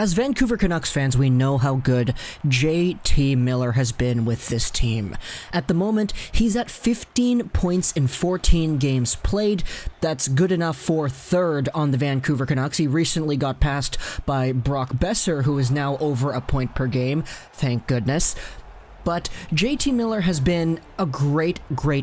As Vancouver Canucks fans, we know how good JT Miller has been with this team. At the moment, he's at 15 points in 14 games played. That's good enough for third on the Vancouver Canucks. He recently got passed by Brock Boeser, who is now over a point per game. Thank goodness. But JT Miller has been a great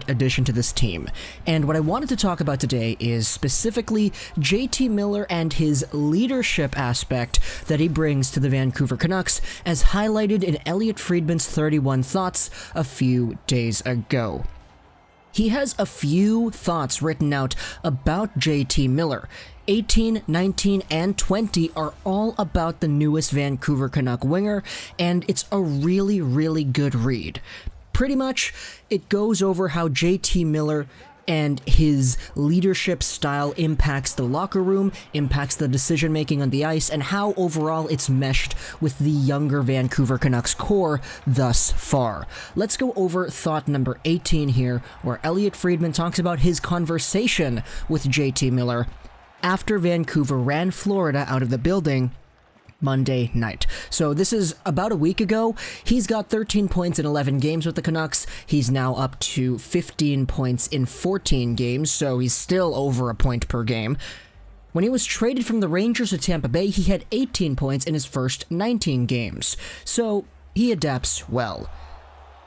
addition to this team. And what I wanted to talk about today is specifically JT Miller and his leadership aspect that he brings to the Vancouver Canucks, as highlighted in Elliotte Friedman's 31 Thoughts a few days ago. He has a few thoughts written out about JT Miller. 18, 19, and 20 are all about the newest Vancouver Canuck winger, and it's a really good read. Pretty much, it goes over how JT Miller and his leadership style impacts the locker room, impacts the decision-making on the ice, and how overall it's meshed with the younger Vancouver Canucks core thus far. Let's go over thought number 18 here, where Elliotte Friedman talks about his conversation with JT Miller after Vancouver ran Florida out of the building Monday night. So this is about a week ago. He's got 13 points in 11 games with the Canucks. He's now up to 15 points in 14 games, so he's still over a point per game. When he was traded from the Rangers to Tampa Bay, he had 18 points in his first 19 games. So he adapts well.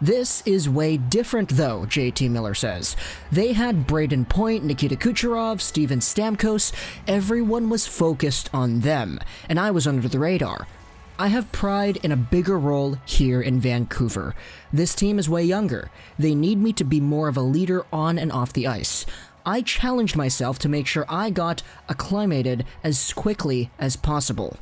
This is way different though, JT Miller says. They had Braden Point, Nikita Kucherov, Steven Stamkos. Everyone was focused on them, and I was under the radar. I have pride in a bigger role here in Vancouver. This team is way younger. They need me to be more of a leader on and off the ice. I challenged myself to make sure I got acclimated as quickly as possible.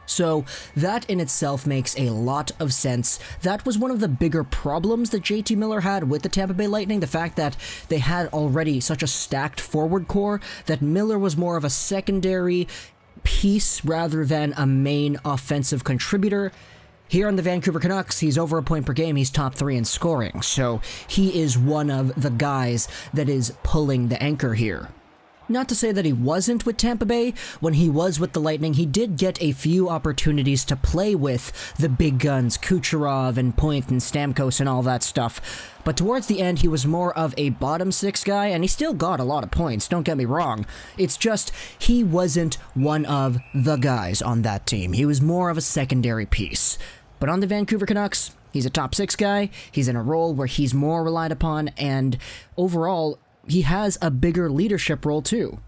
So that in itself makes a lot of sense. That was one of the bigger problems that JT Miller had with the Tampa Bay Lightning, the fact that they had already such a stacked forward core that Miller was more of a secondary piece rather than a main offensive contributor. Here on the Vancouver Canucks, he's over a point per game, he's top 3 in scoring, so he is one of the guys that is pulling the anchor here. Not to say that he wasn't with Tampa Bay. When he was with the Lightning, he did get a few opportunities to play with the big guns, Kucherov and Point and Stamkos and all that stuff. But towards the end, he was more of a bottom 6 guy, and he still got a lot of points, don't get me wrong. It's just, he wasn't one of the guys on that team. He was more of a secondary piece. But on the Vancouver Canucks, he's a top 6 guy, he's in a role where he's more relied upon, and overall, he has a bigger leadership role too.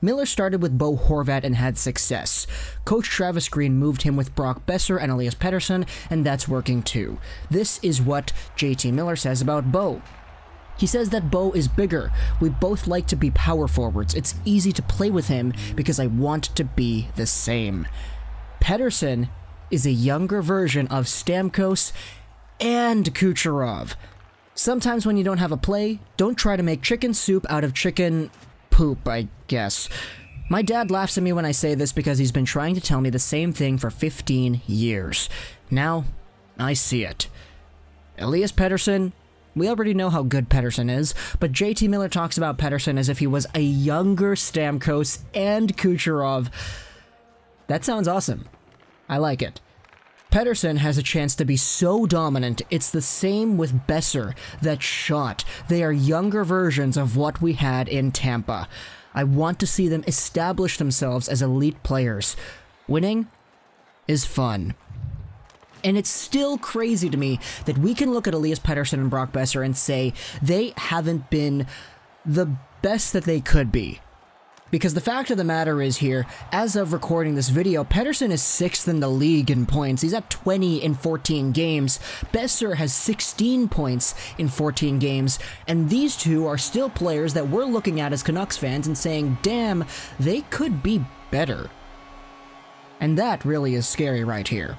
Miller started with Bo Horvat and had success. Coach Travis Green moved him with Brock Boeser and Elias Patterson, and that's working too. This is what JT Miller says about Bo. He says that Bo is bigger. We both like to be power forwards. It's easy to play with him because I want to be the same. Pettersson is a younger version of Stamkos and Kucherov. Sometimes when you don't have a play, don't try to make chicken soup out of chicken poop, I guess. My dad laughs at me when I say this because he's been trying to tell me the same thing for 15 years. Now, I see it. Elias Patterson, we already know how good Pettersson is, but JT Miller talks about Pettersson as if he was a younger Stamkos and Kucherov. That sounds awesome. I like it. Pettersson has a chance to be so dominant. It's the same with Boeser, that shot. They are younger versions of what we had in Tampa. I want to see them establish themselves as elite players. Winning is fun. And it's still crazy to me that we can look at Elias Patterson and Brock Boeser and say they haven't been the best that they could be. Because the fact of the matter is here, as of recording this video, Pettersson is 6th in the league in points. He's at 20 in 14 games. Boeser has 16 points in 14 games. And these two are still players that we're looking at as Canucks fans and saying, damn, they could be better. And that really is scary right here.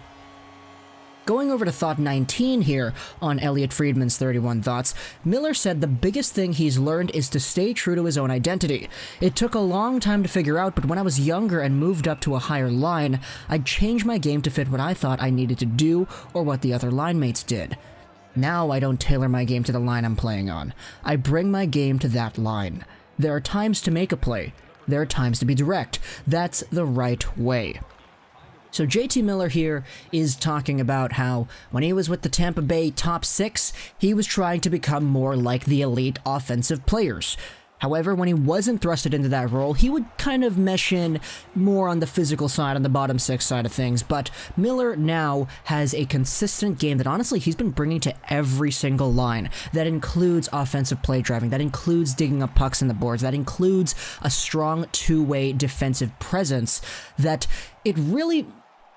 Going over to thought 19 here on Elliotte Friedman's 31 Thoughts, Miller said the biggest thing he's learned is to stay true to his own identity. It took a long time to figure out, but when I was younger and moved up to a higher line, I'd change my game to fit what I thought I needed to do or what the other line mates did. Now I don't tailor my game to the line I'm playing on. I bring my game to that line. There are times to make a play. There are times to be direct. That's the right way. So JT Miller here is talking about how when he was with the Tampa Bay top six, he was trying to become more like the elite offensive players. However, when he wasn't thrusted into that role, he would kind of mesh in more on the physical side, on the bottom six side of things. But Miller now has a consistent game that honestly he's been bringing to every single line. That includes offensive play driving, that includes digging up pucks in the boards, that includes a strong two-way defensive presence, that it really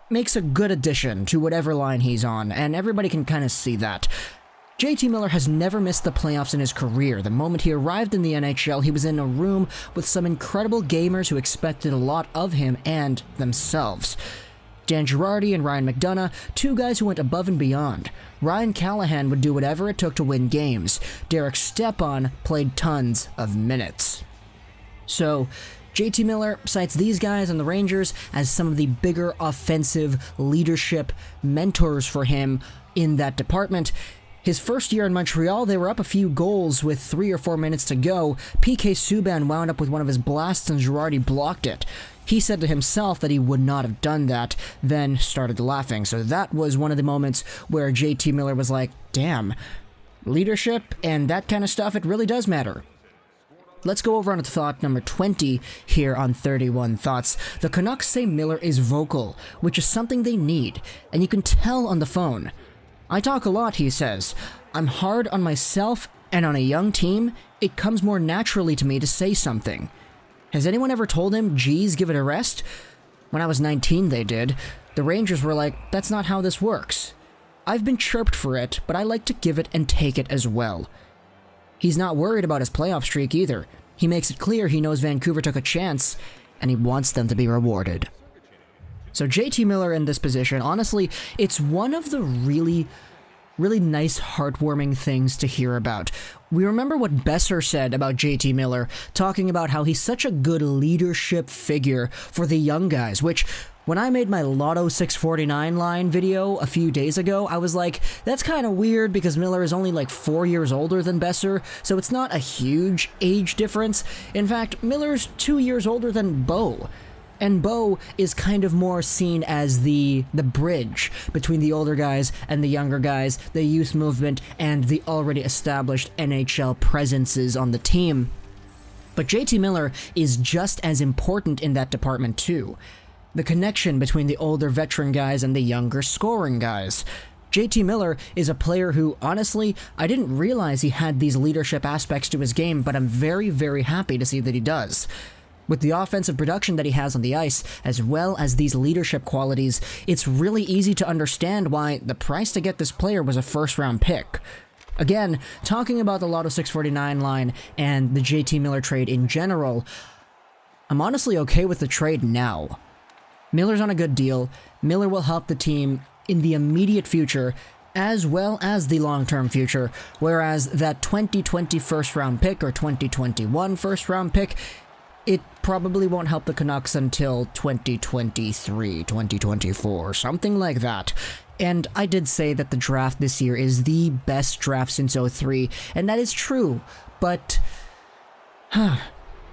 makes a good addition to whatever line he's on, and everybody can kind of see that. JT Miller has never missed the playoffs in his career. The moment he arrived in the NHL, he was in a room with some incredible gamers who expected a lot of him and themselves. Dan Girardi and Ryan McDonough, two guys who went above and beyond. Ryan Callahan would do whatever it took to win games. Derek Stepan played tons of minutes. So, JT Miller cites these guys and the Rangers as some of the bigger offensive leadership mentors for him in that department. His first year in Montreal, they were up a few goals with 3 or 4 minutes to go. PK Subban wound up with one of his blasts and Girardi blocked it. He said to himself that he would not have done that, then started laughing. So that was one of the moments where JT Miller was like, damn, leadership and that kind of stuff, it really does matter. Let's go over on to thought number 20 here on 31 Thoughts. The Canucks say Miller is vocal, which is something they need, and you can tell on the phone. I talk a lot, he says. I'm hard on myself, and on a young team, it comes more naturally to me to say something. Has anyone ever told him, geez, give it a rest? When I was 19, they did. The Rangers were like, that's not how this works. I've been chirped for it, but I like to give it and take it as well. He's not worried about his playoff streak either. He makes it clear he knows Vancouver took a chance, and he wants them to be rewarded. So JT Miller in this position, honestly, it's one of the really nice, heartwarming things to hear about. We remember what Boeser said about JT Miller, talking about how he's such a good leadership figure for the young guys, which, when I made my Lotto 649 line video a few days ago, I was like, that's kind of weird because Miller is only like 4 years older than Boeser, so it's not a huge age difference. In fact, Miller's 2 years older than Bo. And Bo is kind of more seen as the bridge between the older guys and the younger guys, the youth movement, and the already established NHL presences on the team. But JT Miller is just as important in that department too. The connection between the older veteran guys and the younger scoring guys. JT Miller is a player who, honestly, I didn't realize he had these leadership aspects to his game, but I'm very, very happy to see that he does. With the offensive production that he has on the ice, as well as these leadership qualities, it's really easy to understand why the price to get this player was a first-round pick. Again, talking about the Lotto 649 line and the JT Miller trade in general, I'm honestly okay with the trade now. Miller's on a good deal. Miller will help the team in the immediate future, as well as the long-term future, whereas that 2020 first-round pick or 2021 first-round pick, it probably won't help the Canucks until 2023, 2024, something like that. And I did say that the draft this year is the best draft since 03, and that is true, but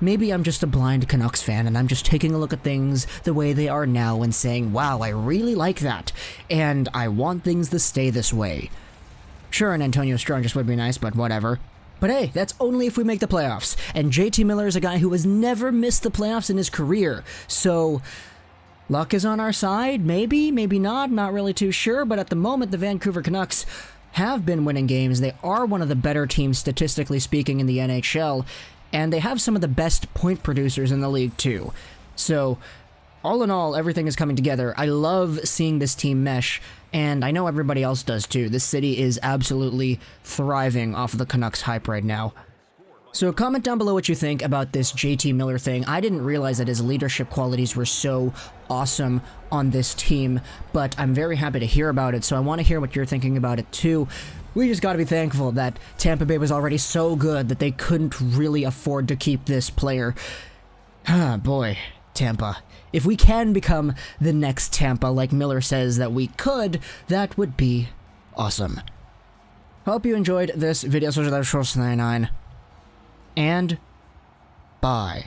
maybe I'm just a blind Canucks fan and I'm just taking a look at things the way they are now and saying, wow, I really like that, and I want things to stay this way. Sure, an Antonio Strong just would be nice, but whatever. But hey, that's only if we make the playoffs, and JT Miller is a guy who has never missed the playoffs in his career, so luck is on our side, maybe not really too sure, but at the moment the Vancouver Canucks have been winning games. They are one of the better teams statistically speaking in the NHL, and they have some of the best point producers in the league too. So all in all, everything is coming together. I love seeing this team mesh, and I know everybody else does too. This city is absolutely thriving off of the Canucks hype right now. So comment down below what you think about this JT Miller thing. I didn't realize that his leadership qualities were so awesome on this team, but I'm very happy to hear about it, so I want to hear what you're thinking about it too. We just got to be thankful that Tampa Bay was already so good that they couldn't really afford to keep this player. Boy, Tampa. If we can become the next Tampa like Miller says that we could, that would be awesome. Hope you enjoyed this video. So that's 99. And bye.